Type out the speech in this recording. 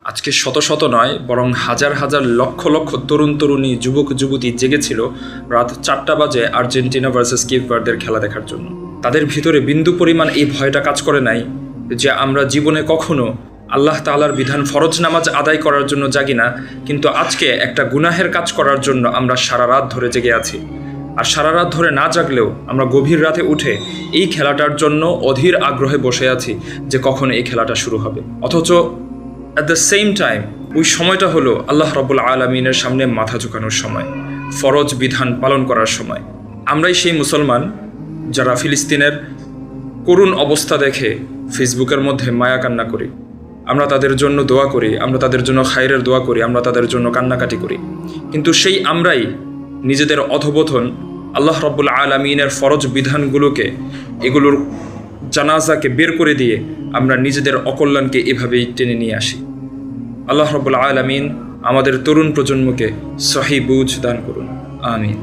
আজকে শত শত নয়, বরং হাজার হাজার লক্ষ লক্ষ তরুণ তরুণী যুবক যুবতী জেগেছিল রাত 4টা বাজে আর্জেন্টিনা ভার্সেস কেপ ভার্দের খেলা দেখার জন্য। তাদের ভিতরে বিন্দু পরিমাণ এই ভয়টা কাজ করে নাই যে আমরা জীবনে কখনো আল্লাহ তাআলার বিধান ফরজ নামাজ আদায় করার জন্য জাগি না, কিন্তু আজকে একটা গুনাহের কাজ করার জন্য আমরা সারা রাত ধরে জেগে আছি। আর সারা রাত ধরে না জাগলেও আমরা গভীর রাতে উঠে এই খেলাটার জন্য অধীর আগ্রহে বসে আছি যে কখন এই খেলাটা শুরু হবে। অথচ অ্যাট দ্য সেম টাইম ওই সময়টা হলো আল্লাহ রাব্বুল আলামিনের সামনে মাথা ঝুঁকানোর সময়, ফরজ বিধান পালন করার সময়। আমরাই সেই মুসলমান যারা ফিলিস্তিনের করুণ অবস্থা দেখে ফেসবুকের মধ্যে মায়া কান্না করি, আমরা তাদের জন্য দোয়া করি, আমরা তাদের জন্য খায়রের দোয়া করি, আমরা তাদের জন্য কান্নাকাটি করি। কিন্তু সেই আমরাই নিজেদের অধঃপতন আল্লাহ রাব্বুল আলামিনের ফরজ বিধানগুলোকে, এগুলোর জানাজাকে বের করে দিয়ে আমরা নিজেদের অকল্যাণকে এভাবেই টেনে নিয়ে আসি। আল্লাহ রাব্বুল আলামিন আমাদের তরুণ প্রজন্মকে সহি বুঝ দান করুন। আমিন।